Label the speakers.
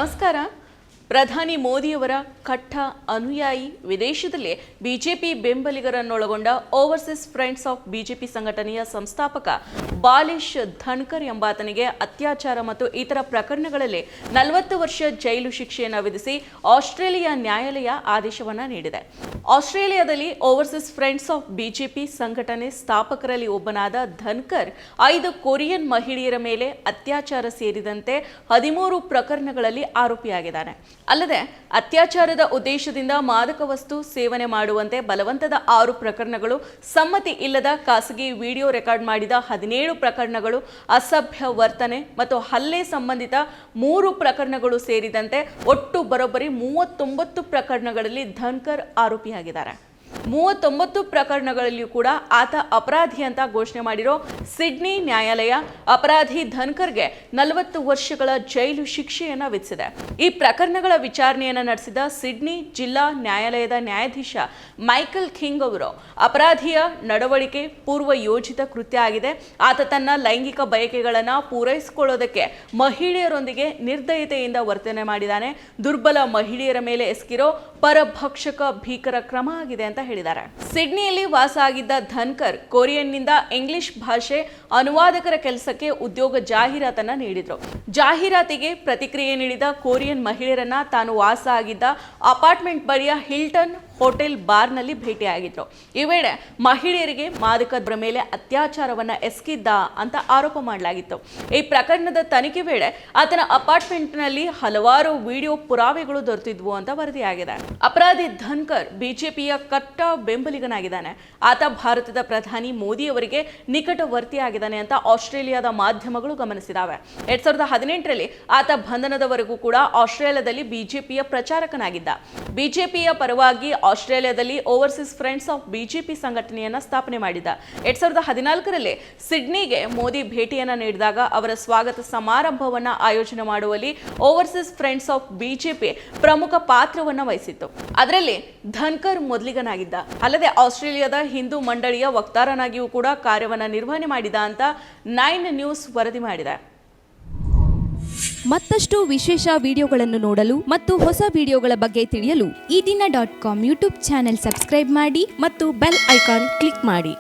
Speaker 1: ನಮಸ್ಕಾರ. ಪ್ರಧಾನಿ ಮೋದಿಯವರ ಕಟ್ಟ ಅನುಯಾಯಿ, ವಿದೇಶದಲ್ಲಿ ಬಿಜೆಪಿ ಬೆಂಬಲಿಗರನ್ನೊಳಗೊಂಡ ಓವರ್ಸೀಸ್ ಫ್ರೆಂಡ್ಸ್ ಆಫ್ ಬಿಜೆಪಿ ಸಂಘಟನೆಯ ಸಂಸ್ಥಾಪಕ ಬಾಲೇಶ್ ಧನ್ಕರ್ ಎಂಬಾತನಿಗೆ ಅತ್ಯಾಚಾರ ಮತ್ತು ಇತರ ಪ್ರಕರಣಗಳಲ್ಲಿ 40 ವರ್ಷ ಜೈಲು ಶಿಕ್ಷೆಯನ್ನು ವಿಧಿಸಿ ಆಸ್ಟ್ರೇಲಿಯಾ ನ್ಯಾಯಾಲಯ ಆದೇಶವನ್ನು ನೀಡಿದೆ. ಆಸ್ಟ್ರೇಲಿಯಾದಲ್ಲಿ ಓವರ್ಸೀಸ್ ಫ್ರೆಂಡ್ಸ್ ಆಫ್ ಬಿಜೆಪಿ ಸಂಘಟನೆ ಸ್ಥಾಪಕರಲ್ಲಿ ಒಬ್ಬನಾದ ಧನ್ಕರ್ 5 ಕೊರಿಯನ್ ಮಹಿಳೆಯರ ಮೇಲೆ ಅತ್ಯಾಚಾರ ಸೇರಿದಂತೆ 13 ಪ್ರಕರಣಗಳಲ್ಲಿ ಆರೋಪಿಯಾಗಿದ್ದಾನೆ. ಅಲ್ಲದೆ ಅತ್ಯಾಚಾರದ ಉದ್ದೇಶದಿಂದ ಮಾದಕ ವಸ್ತು ಸೇವನೆ ಮಾಡುವಂತೆ ಬಲವಂತದ 6 ಪ್ರಕರಣಗಳು, ಸಮ್ಮತಿ ಇಲ್ಲದ ಖಾಸಗಿ ವಿಡಿಯೋ ರೆಕಾರ್ಡ್ ಮಾಡಿದ 17 ಪ್ರಕರಣಗಳು, ಅಸಭ್ಯ ವರ್ತನೆ ಮತ್ತು ಹಲ್ಲೆ ಸಂಬಂಧಿತ 3 ಪ್ರಕರಣಗಳು ಸೇರಿದಂತೆ ಒಟ್ಟು ಬರೋಬ್ಬರಿ 39 ಪ್ರಕರಣಗಳಲ್ಲಿ ಧನ್ಕರ್ ಆರೋಪಿಯಾಗಿದ್ದಾರೆ. 39 ಪ್ರಕರಣಗಳಲ್ಲಿಯೂ ಕೂಡ ಆತ ಅಪರಾಧಿ ಅಂತ ಘೋಷಣೆ ಮಾಡಿರೋ ಸಿಡ್ನಿ ನ್ಯಾಯಾಲಯ ಅಪರಾಧಿ ಧನ್ಕರ್ಗೆ 40 ವರ್ಷಗಳ ಜೈಲು ಶಿಕ್ಷೆಯನ್ನು ವಿಧಿಸಿದೆ. ಈ ಪ್ರಕರಣಗಳ ವಿಚಾರಣೆಯನ್ನು ನಡೆಸಿದ ಸಿಡ್ನಿ ಜಿಲ್ಲಾ ನ್ಯಾಯಾಲಯದ ನ್ಯಾಯಾಧೀಶ ಮೈಕಲ್ ಕಿಂಗ್ ಅವರು, ಅಪರಾಧಿಯ ನಡವಳಿಕೆ ಪೂರ್ವ ಯೋಜಿತ ಕೃತ್ಯ ಆಗಿದೆ. ಆತ ತನ್ನ ಲೈಂಗಿಕ ಬಯಕೆಗಳನ್ನು ಪೂರೈಸಿಕೊಳ್ಳೋದಕ್ಕೆ ಮಹಿಳೆಯರೊಂದಿಗೆ ನಿರ್ದಯತೆಯಿಂದ ವರ್ತನೆ ಮಾಡಿದ್ದಾನೆ. ದುರ್ಬಲ ಮಹಿಳೆಯರ ಮೇಲೆ ಎಸಗಿರೋ ಪರಭಕ್ಷಕ ಭೀಕರ ಕ್ರಮ ಆಗಿದೆ ಅಂತ ಹೇಳಿದ್ದಾರೆ. ಸಿಡ್ನಿಯಲ್ಲಿ ವಾಸ ಆಗಿದ್ದ ಧನ್ಕರ್ ಕೊರಿಯನ್ನಿಂದ ಇಂಗ್ಲಿಷ್ ಭಾಷೆ ಅನುವಾದಕರ ಕೆಲಸಕ್ಕೆ ಉದ್ಯೋಗ ಜಾಹೀರಾತನ್ನ ನೀಡಿದ್ರು. ಜಾಹೀರಾತಿಗೆ ಪ್ರತಿಕ್ರಿಯೆ ನೀಡಿದ ಕೊರಿಯನ್ ಮಹಿಳೆಯರನ್ನ ತಾನು ವಾಸ ಆಗಿದ್ದ ಅಪಾರ್ಟ್ಮೆಂಟ್ ಬಳಿಯ ಹಿಲ್ಟನ್ ಹೋಟೆಲ್ ಬಾರ್ನಲ್ಲಿ ಭೇಟಿಯಾಗಿದ್ರು. ಈ ವೇಳೆ ಮಹಿಳೆಯರಿಗೆ ಮಾದಕದ್ರ ಮೇಲೆ ಅತ್ಯಾಚಾರವನ್ನ ಎಸಗಿದ್ದ ಅಂತ ಆರೋಪ ಮಾಡಲಾಗಿತ್ತು. ಈ ಪ್ರಕರಣದ ತನಿಖೆ ವೇಳೆ ಆತನ ಅಪಾರ್ಟ್ಮೆಂಟ್ನಲ್ಲಿ ಹಲವಾರು ವಿಡಿಯೋ ಪುರಾವೆಗಳು ದೊರೆತಿದ್ವು ಅಂತ ವರದಿಯಾಗಿದೆ. ಅಪರಾಧಿ ಧನ್ಕರ್ ಬಿಜೆಪಿಯ ಕಟ್ಟ ಬೆಂಬಲಿಗನಾಗಿದ್ದಾನೆ. ಆತ ಭಾರತದ ಪ್ರಧಾನಿ ಮೋದಿ ಅವರಿಗೆ ನಿಕಟವರ್ತಿಯಾಗಿದ್ದಾನೆ ಅಂತ ಆಸ್ಟ್ರೇಲಿಯಾದ ಮಾಧ್ಯಮಗಳು ಗಮನಿಸಿದಾವೆ. 2018ರಲ್ಲಿ ಆತ ಬಂಧನದವರೆಗೂ ಕೂಡ ಆಸ್ಟ್ರೇಲಿಯಾದಲ್ಲಿ ಬಿಜೆಪಿಯ ಪ್ರಚಾರಕನಾಗಿದ್ದ. ಬಿಜೆಪಿಯ ಪರವಾಗಿ ಆಸ್ಟ್ರೇಲಿಯಾದಲ್ಲಿ ಓವರ್ಸೀಸ್ ಫ್ರೆಂಡ್ಸ್ ಆಫ್ ಬಿಜೆಪಿ ಸಂಘಟನೆಯನ್ನ ಸ್ಥಾಪನೆ ಮಾಡಿದ್ದ. 2014ರಲ್ಲಿ ಸಿಡ್ನಿಗೆ ಮೋದಿ ಭೇಟಿಯನ್ನ ನೀಡಿದಾಗ ಅವರ ಸ್ವಾಗತ ಸಮಾರಂಭವನ್ನ ಆಯೋಜನೆ ಮಾಡುವಲ್ಲಿ ಓವರ್ಸೀಸ್ ಫ್ರೆಂಡ್ಸ್ ಆಫ್ ಬಿಜೆಪಿ ಪ್ರಮುಖ ಪಾತ್ರವನ್ನ ವಹಿಸಿತ್ತು. ಅದರಲ್ಲಿ ಧನ್ಕರ್ ಮೊದಲಿಗನಾಗಿದ್ದ. ಅಲ್ಲದೆ ಆಸ್ಟ್ರೇಲಿಯಾದ ಹಿಂದೂ ಮಂಡಳಿಯ ವಕ್ತಾರನಾಗಿಯೂ ಕೂಡ ಕಾರ್ಯವನ್ನ ನಿರ್ವಹಣೆ ಮಾಡಿದ ಅಂತ 9 ನ್ಯೂಸ್ ವರದಿ ಮಾಡಿದೆ.
Speaker 2: ಮತ್ತಷ್ಟು ವಿಶೇಷ ವಿಡಿಯೋಗಳನ್ನು ನೋಡಲು ಮತ್ತು ಹೊಸ ವಿಡಿಯೋಗಳ ಬಗ್ಗೆ ತಿಳಿಯಲು ಈ ದಿನ .com ಯೂಟ್ಯೂಬ್ ಚಾನೆಲ್ ಸಬ್ಸ್ಕ್ರೈಬ್ ಮಾಡಿ ಮತ್ತು ಬೆಲ್ ಐಕಾನ್ ಕ್ಲಿಕ್ ಮಾಡಿ.